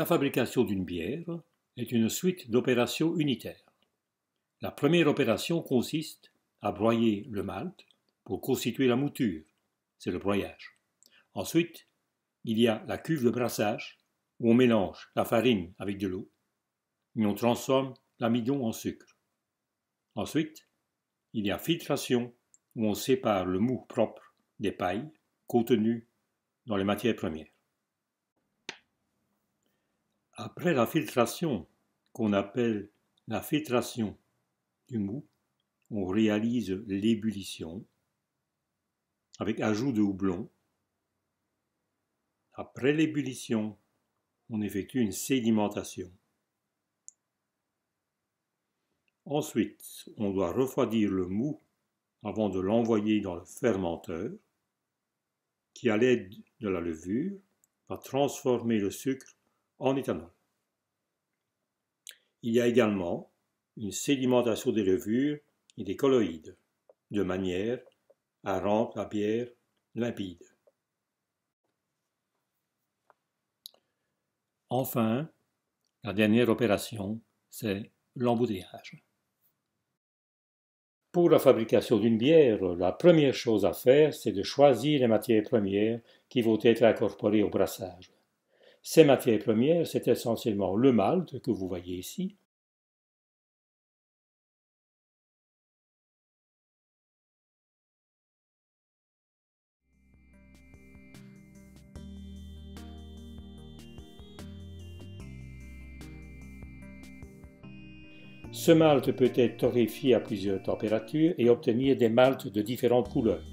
La fabrication d'une bière est une suite d'opérations unitaires. La première opération consiste à broyer le malt pour constituer la mouture, c'est le broyage. Ensuite, il y a la cuve de brassage où on mélange la farine avec de l'eau et on transforme l'amidon en sucre. Ensuite, il y a filtration où on sépare le mou propre des pailles contenues dans les matières premières. Après la filtration, qu'on appelle la filtration du mou, on réalise l'ébullition avec ajout de houblon. Après l'ébullition, on effectue une sédimentation. Ensuite, on doit refroidir le mou avant de l'envoyer dans le fermenteur qui, à l'aide de la levure, va transformer le sucre en éthanol. Il y a également une sédimentation des levures et des colloïdes, de manière à rendre la bière limpide. Enfin, la dernière opération, c'est l'embouteillage. Pour la fabrication d'une bière, la première chose à faire, c'est de choisir les matières premières qui vont être incorporées au brassage. Ces matières premières, c'est essentiellement le malt que vous voyez ici, ce malt peut être torréfié à plusieurs températures et obtenir des maltes de différentes couleurs.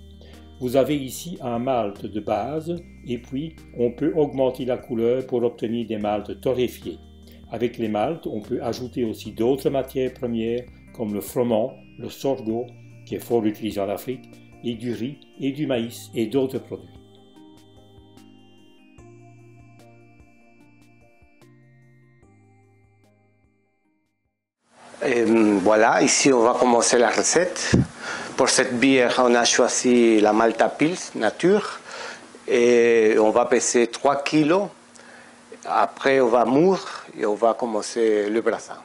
Vous avez ici un malt de base et puis on peut augmenter la couleur pour obtenir des maltes torréfiés. Avec les maltes, on peut ajouter aussi d'autres matières premières comme le froment, le sorgho, qui est fort utilisé en Afrique, et du riz et du maïs et d'autres produits. Et voilà, ici on va commencer la recette. Pour cette bière, on a choisi la Malta Pils Nature et on va peser 3 kilos. Après, on va moudre et on va commencer le brassage.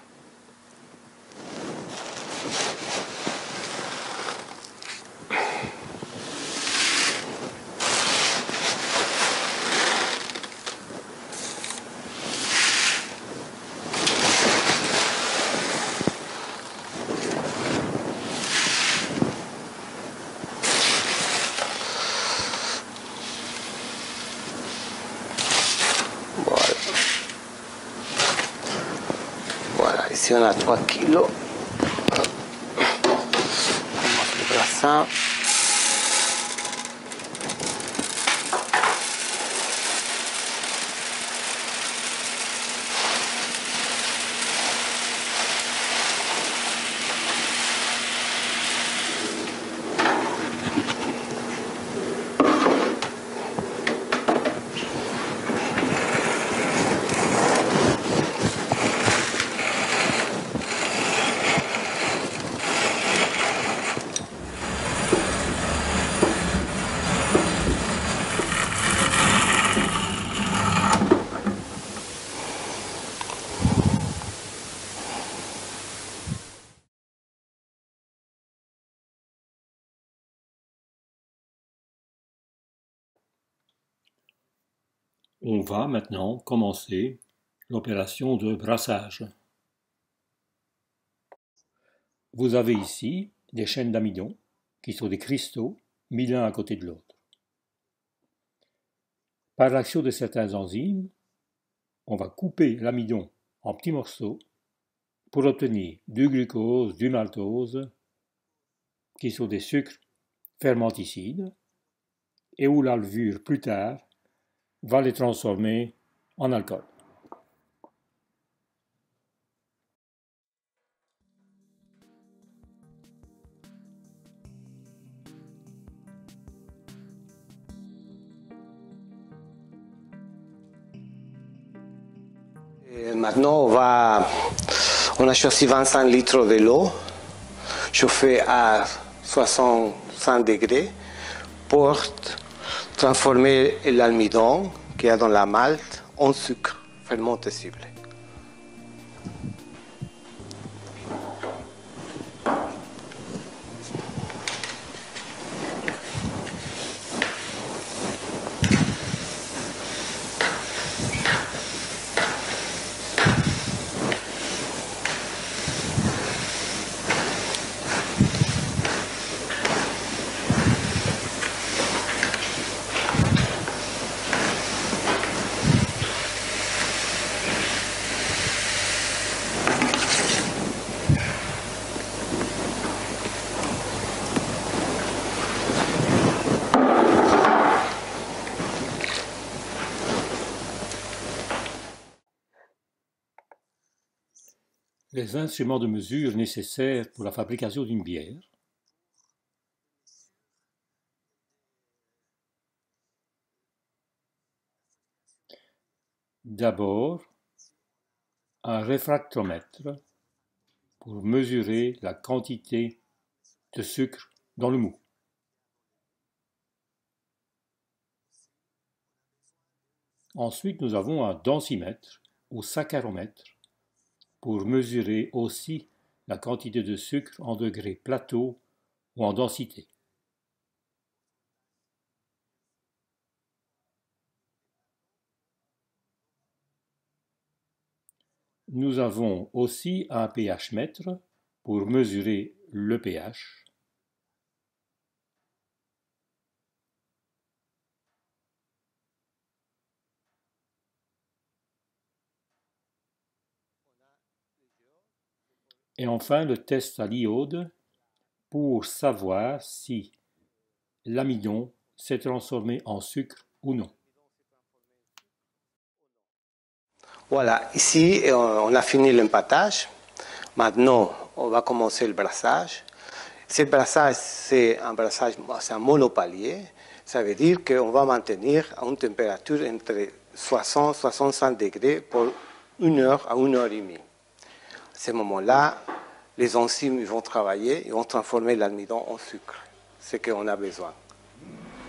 Ici on a 3 kilos. On commence le brassage. On va maintenant commencer l'opération de brassage. Vous avez ici des chaînes d'amidon qui sont des cristaux mis l'un à côté de l'autre. Par l'action de certains enzymes, on va couper l'amidon en petits morceaux pour obtenir du glucose, du maltose, qui sont des sucres fermenticides, et où la levure plus tard va les transformer en alcool. Et maintenant, on a choisi 25 litres de l'eau chauffée à 65 degrés pour transformer l'almidon qu'il y a dans la malt en sucre. fermentescible. Les instruments de mesure nécessaires pour la fabrication d'une bière. D'abord, un réfractomètre pour mesurer la quantité de sucre dans le mou. Ensuite, nous avons un densimètre ou saccaromètre pour mesurer aussi la quantité de sucre en degrés plateau ou en densité. Nous avons aussi un pH-mètre pour mesurer le pH. Et enfin, le test à l'iode pour savoir si l'amidon s'est transformé en sucre ou non. Voilà, ici on a fini l'empâtage. Maintenant, on va commencer le brassage. Ce brassage, c'est un monopalier. Ça veut dire qu'on va maintenir à une température entre 60 et 65 degrés pour 1 heure à 1 heure et demie. À ce moment-là, les enzymes vont travailler et vont transformer l'amidon en sucre, ce qu'on a besoin.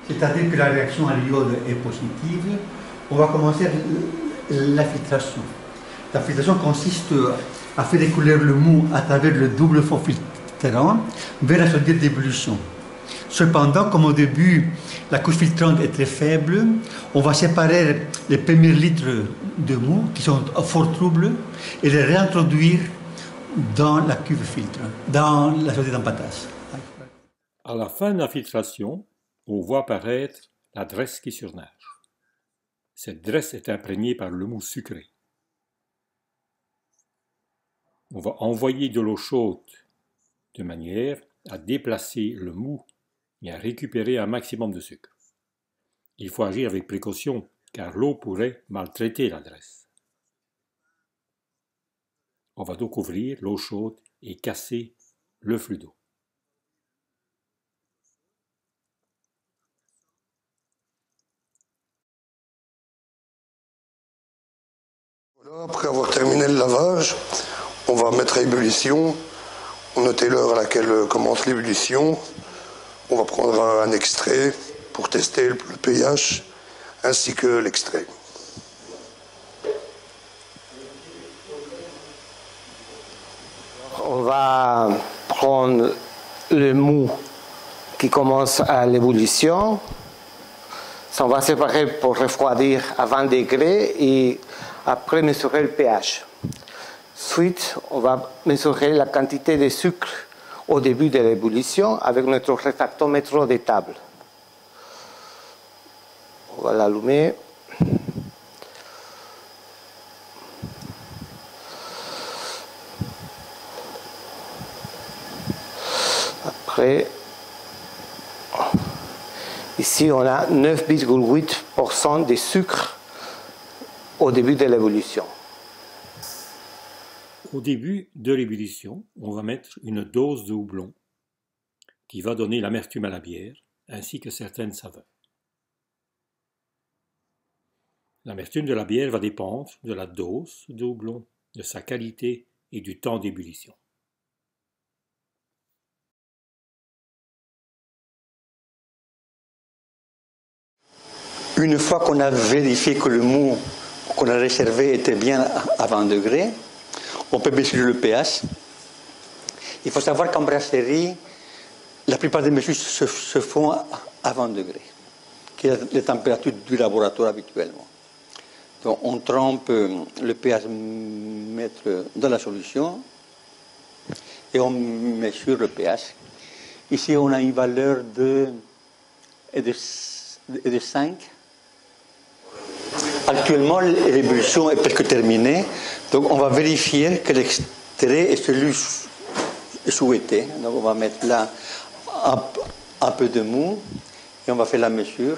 C'est-à-dire que la réaction à l'iode est positive. On va commencer la filtration. La filtration consiste à faire écouler le mou à travers le double fond filtrant vers la chaudière d'ébullition. Cependant, comme au début, la couche filtrante est très faible, on va séparer les premiers litres de mou qui sont fort troubles et les réintroduire dans la cuve filtre, dans la chaudière d'empâtage. À la fin de la filtration, on voit apparaître la dresse qui surnage. Cette dresse est imprégnée par le mou sucré. On va envoyer de l'eau chaude de manière à déplacer le mou et à récupérer un maximum de sucre. Il faut agir avec précaution car l'eau pourrait maltraiter la dresse. On va donc ouvrir l'eau chaude et casser le flux d'eau. Après avoir terminé le lavage, on va mettre à ébullition. On note l'heure à laquelle commence l'ébullition. On va prendre un extrait pour tester le pH ainsi que l'extrait. On va prendre le mou qui commence à l'ébullition. Ça, on va séparer pour refroidir à 20 degrés et après mesurer le pH. Ensuite, on va mesurer la quantité de sucre au début de l'ébullition avec notre réfractomètre de table. On va l'allumer. Après, ici on a 9,8% de sucre au début de l'ébullition. Au début de l'ébullition, on va mettre une dose de houblon qui va donner l'amertume à la bière ainsi que certaines saveurs. L'amertume de la bière va dépendre de la dose de houblon, de sa qualité et du temps d'ébullition. Une fois qu'on a vérifié que le mou qu'on a réservé était bien à 20 degrés. On peut baisser le pH. Il faut savoir qu'en brasserie, la plupart des mesures se font à 20 degrés, qui est la température du laboratoire habituellement. Donc on trempe le pH mètre dans la solution et on mesure le pH. Ici, on a une valeur de 5. Actuellement, l'ébullition est presque terminée, donc on va vérifier que l'extrait est celui souhaité. Donc on va mettre là un peu de mou et on va faire la mesure.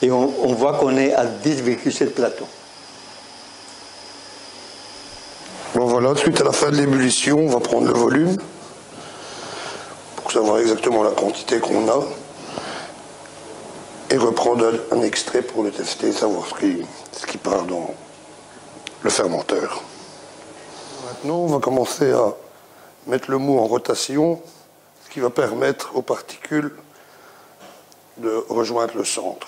Et on voit qu'on est à 10,7 plateaux. Bon voilà, suite à la fin de l'ébullition, on va prendre le volume pour savoir exactement la quantité qu'on a et reprendre un extrait pour le tester, savoir ce qui part dans le fermenteur. Maintenant, on va commencer à mettre le mou en rotation, ce qui va permettre aux particules de rejoindre le centre.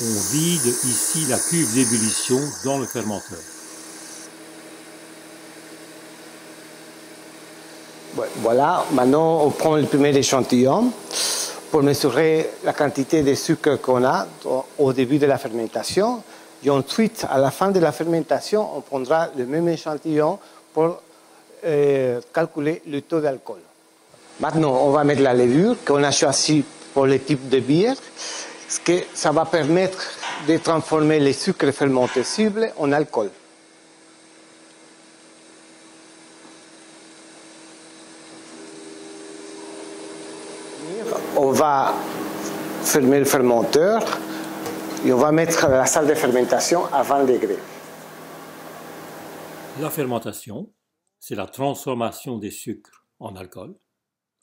On vide ici la cuve d'ébullition dans le fermenteur. Voilà, maintenant on prend le premier échantillon pour mesurer la quantité de sucre qu'on a au début de la fermentation. Et ensuite, à la fin de la fermentation, on prendra le même échantillon pour calculer le taux d'alcool. Maintenant, on va mettre la levure qu'on a choisie pour le type de bière, ce que ça va permettre de transformer les sucres fermentescibles en alcool. On va fermer le fermenteur et on va mettre la salle de fermentation à 20 degrés. La fermentation, c'est la transformation des sucres en alcool,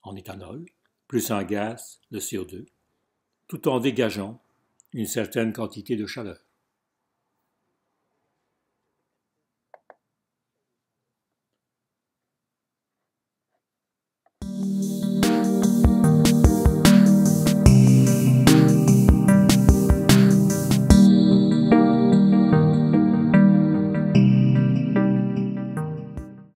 en éthanol, plus un gaz, le CO2, tout en dégageant une certaine quantité de chaleur.